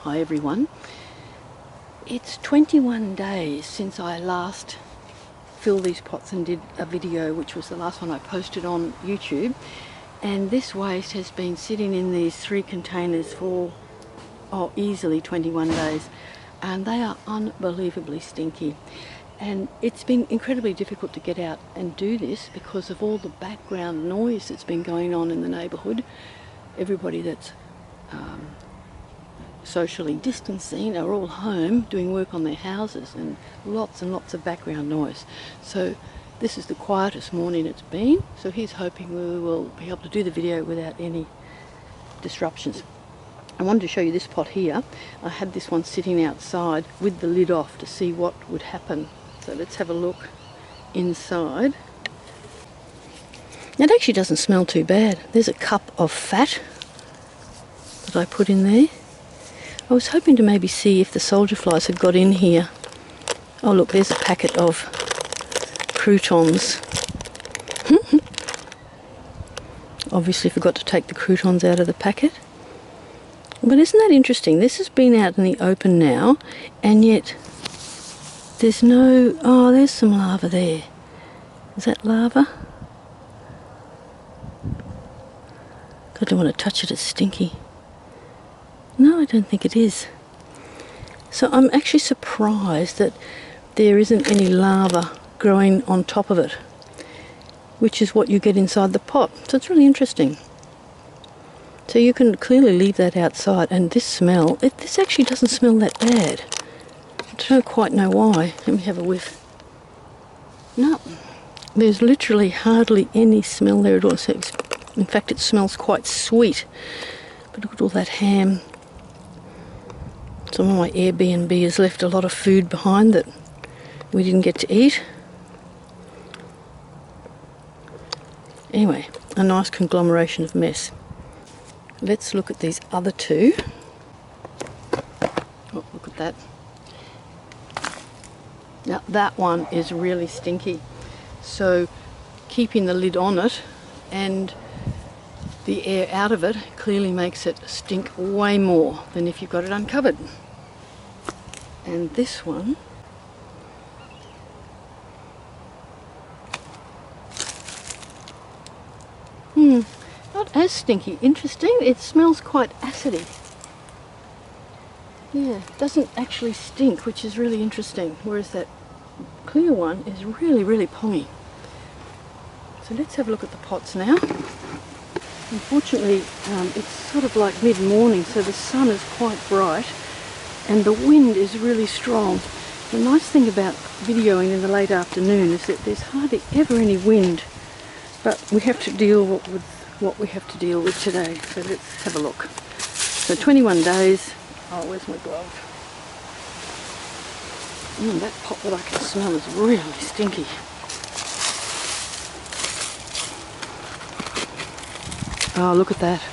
Hi everyone. It's 21 days since I last filled these pots and did a video, which was the last one I posted on YouTube, and this waste has been sitting in these 3 containers for easily 21 days, and they are unbelievably stinky. And it's been incredibly difficult to get out and do this because of all the background noise that's been going on in the neighbourhood. Everybody that's socially distancing are all home doing work on their houses, and lots of background noise. So this is the quietest morning it's been, so here's hoping we will be able to do the video without any disruptions. I wanted to show you this pot here. I had this one sitting outside with the lid off to see what would happen. So let's have a look inside. It actually doesn't smell too bad. There's a cup of fat that I put in there. I was hoping to maybe see if the soldier flies had got in here. Oh look, there's a packet of croutons. Obviously forgot to take the croutons out of the packet. But isn't that interesting? This has been out in the open now, and yet there's no... Oh, there's some lava there. Is that lava? I don't want to touch it, it's stinky. No, I don't think it is. So I'm actually surprised that there isn't any lava growing on top of it, which is what you get inside the pot. So it's really interesting. So you can clearly leave that outside, and this smell, this actually doesn't smell that bad. I don't quite know why. Let me have a whiff. No, there's literally hardly any smell there at all. In fact, it smells quite sweet. But look at all that ham. Some of my Airbnb has left a lot of food behind that we didn't get to eat. Anyway, a nice conglomeration of mess. Let's look at these other 2. Oh, look at that. Now that one is really stinky. So keeping the lid on it and the air out of it clearly makes it stink way more than if you've got it uncovered. And this one, not as stinky. Interesting, it smells quite acidy. Yeah, it doesn't actually stink, which is really interesting, whereas that clear one is really pongy. So let's have a look at the pots now. Unfortunately, it's sort of like mid-morning, so the sun is quite bright and the wind is really strong. The nice thing about videoing in the late afternoon is that there's hardly ever any wind, but we have to deal with what we have to deal with today. So let's have a look. So 21 days. Oh, where's my glove? That pot that I can smell is really stinky. Oh, look at that.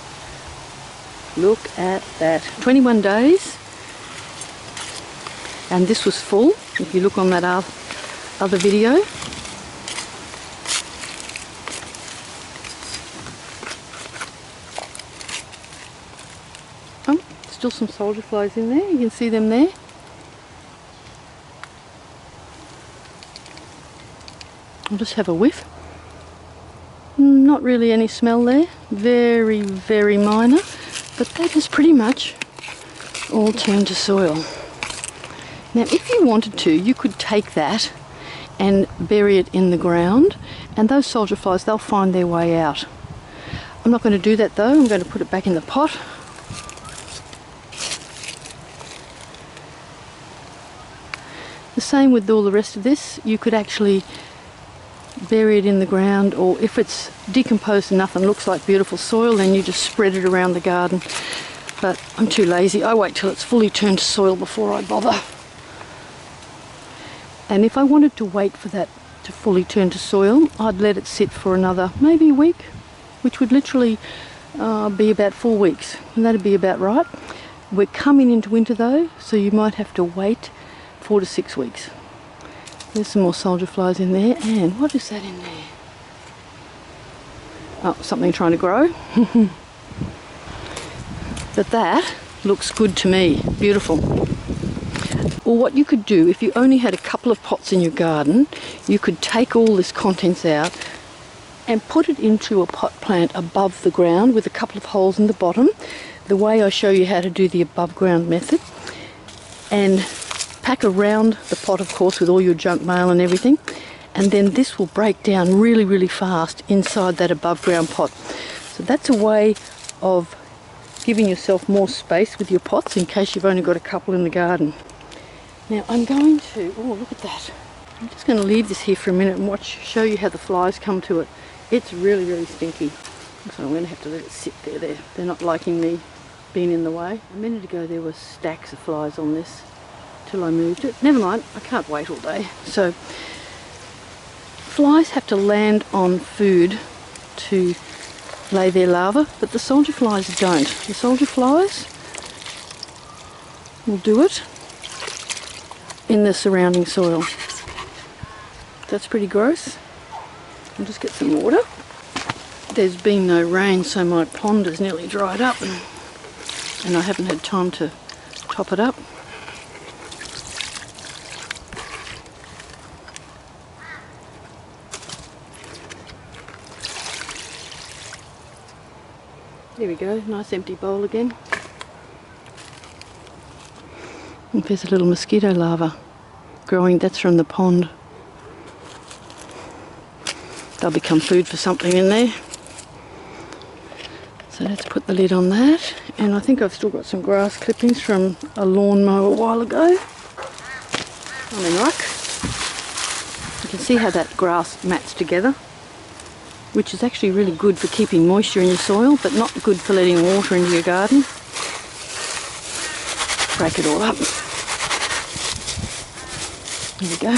Look at that. 21 days. And this was full, if you look on that other video. Oh, still some soldier flies in there. You can see them there. I'll just have a whiff. Not really any smell there, very minor, but that has pretty much all turned to soil. Now if you wanted to, you could take that and bury it in the ground, and those soldier flies, they'll find their way out. I'm not going to do that though. I'm going to put it back in the pot. The same with all the rest of this. You could actually bury it in the ground, or if it's decomposed enough and looks like beautiful soil, then you just spread it around the garden. But I'm too lazy. I wait till it's fully turned to soil before I bother. And if I wanted to wait for that to fully turn to soil, I'd let it sit for another maybe a week, which would literally be about 4 weeks, and that'd be about right. We're coming into winter though, so you might have to wait 4 to 6 weeks. There's some more soldier flies in there, and what is that in there? Oh, something trying to grow. But that Looks good to me. Beautiful. Or what you could do, if you only had a couple of pots in your garden, you could take all this contents out and put it into a pot plant above the ground with a couple of holes in the bottom, the way I show you how to do the above ground method, and pack around the pot, of course, with all your junk mail and everything, and then this will break down really, really fast inside that above ground pot. So that's a way of giving yourself more space with your pots in case you've only got a couple in the garden. Now I'm going to, oh look at that. I'm just going to leave this here for a minute and show you how the flies come to it. It's really, really stinky. So I'm going to have to let it sit there. They're not liking me being in the way. A minute ago there were stacks of flies on this till I moved it. Never mind, I can't wait all day. So flies have to land on food to lay their larvae, but the soldier flies don't. The soldier flies will do it in the surrounding soil. That's pretty gross. I'll just get some water. There's been no rain, so my pond is nearly dried up and I haven't had time to top it up. There we go, nice empty bowl again. And there's a little mosquito larva growing, that's from the pond. They'll become food for something in there. So let's put the lid on that. And I think I've still got some grass clippings from a lawnmower a while ago. I'm in luck. You can see how that grass mats together, which is actually really good for keeping moisture in your soil, but not good for letting water into your garden. Break it all up. There we go.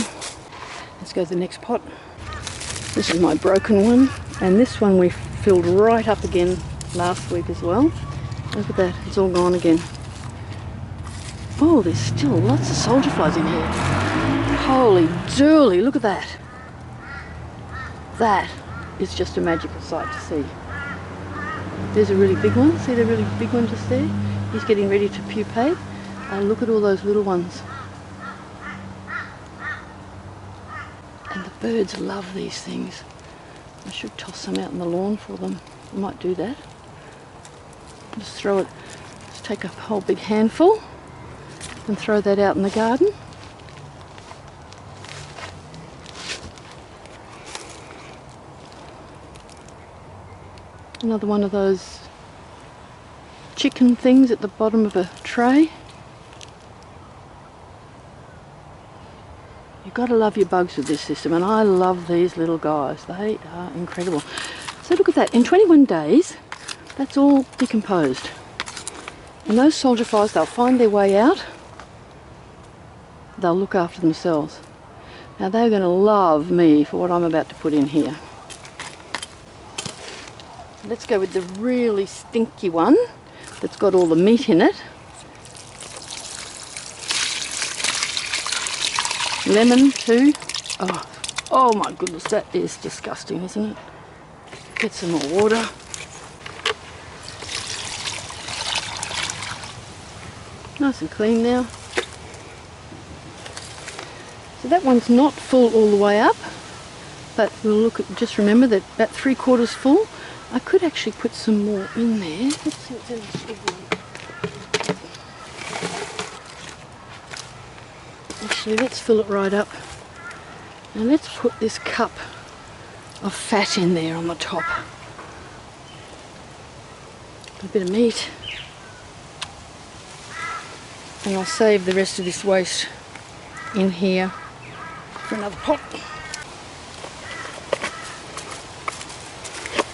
Let's go to the next pot. This is my broken one, and this one we filled right up again last week as well. Look at that, it's all gone again. Oh, there's still lots of soldier flies in here. Holy dooly, look at that. That is just a magical sight to see. There's a really big one, see the really big one just there? He's getting ready to pupate. And look at all those little ones. And the birds love these things. I should toss some out in the lawn for them. I might do that. Just throw it, just take a whole big handful and throw that out in the garden. Another one of those chicken things at the bottom of a tray. You've got to love your bugs with this system, and I love these little guys. They are incredible. So look at that, in 21 days, that's all decomposed. And those soldier flies, they'll find their way out. They'll look after themselves. Now they're going to love me for what I'm about to put in here. Let's go with the really stinky one that's got all the meat in it. Lemon too. Oh my goodness, that is disgusting, isn't it? Get some more water. Nice and clean now. So that one's not full all the way up, but we'll look at, just remember that about 3/4 full. I could actually put some more in there. Let's see what's in this big one. Actually, let's fill it right up. And let's put this cup of fat in there on the top. A bit of meat. And I'll save the rest of this waste in here for another pot.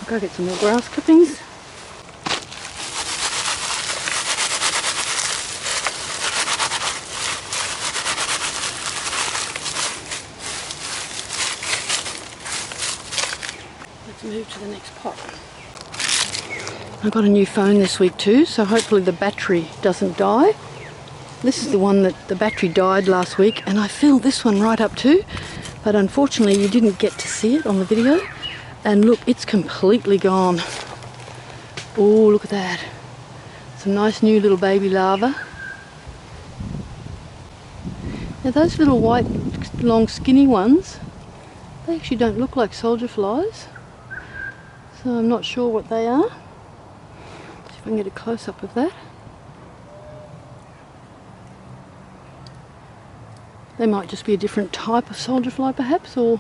I'll go get some more grass clippings. Let's move to the next pot. I got a new phone this week too, so hopefully the battery doesn't die. This is the one that the battery died last week, and I filled this one right up too, but unfortunately you didn't get to see it on the video. And look, it's completely gone. Oh, look at that. Some nice new little baby larvae. Now those little white, long, skinny ones, they actually don't look like soldier flies. So I'm not sure what they are. See if I can get a close-up of that. They might just be a different type of soldier fly perhaps, or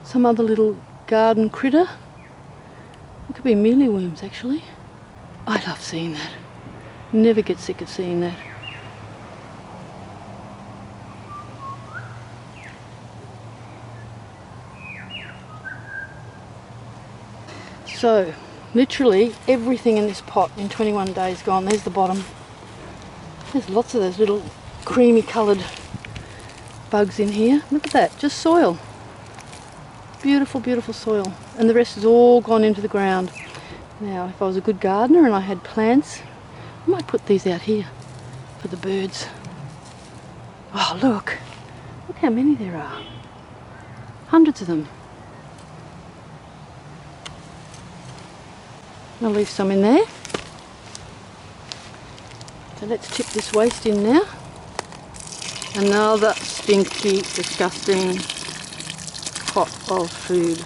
some other little garden critter. It could be mealyworms actually. I love seeing that. Never get sick of seeing that. So, literally everything in this pot in 21 days gone. There's the bottom. There's lots of those little creamy coloured bugs in here. Look at that, just soil. Beautiful, beautiful soil. And the rest has all gone into the ground. Now, if I was a good gardener and I had plants, I might put these out here for the birds. Oh, look. Look how many there are. Hundreds of them. I'll leave some in there. So let's tip this waste in now. Another stinky, disgusting pot of food.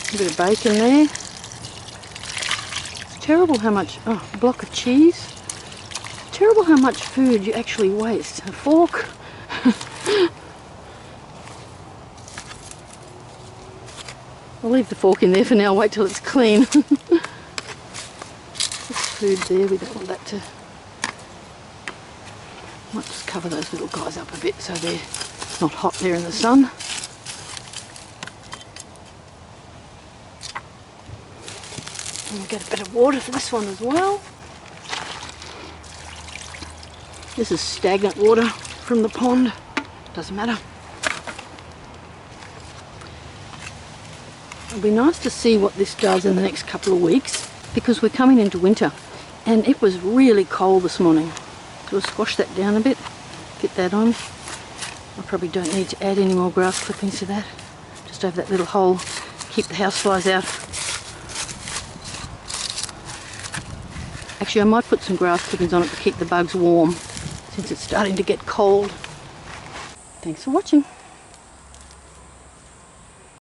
A bit of bacon there. It's terrible how much, oh, a block of cheese. It's terrible how much food you actually waste. A fork. I'll leave the fork in there for now, wait till it's clean. There's food there, we don't want that to... Might just cover those little guys up a bit so they're not hot there in the sun. And we'll get a bit of water for this one as well. This is stagnant water from the pond, doesn't matter. It'll be nice to see what this does in the next couple of weeks because we're coming into winter and it was really cold this morning. So we'll squash that down a bit, get that on. I probably don't need to add any more grass clippings to that. Just over that little hole, keep the houseflies out. Actually, I might put some grass clippings on it to keep the bugs warm since it's starting to get cold. Thanks for watching.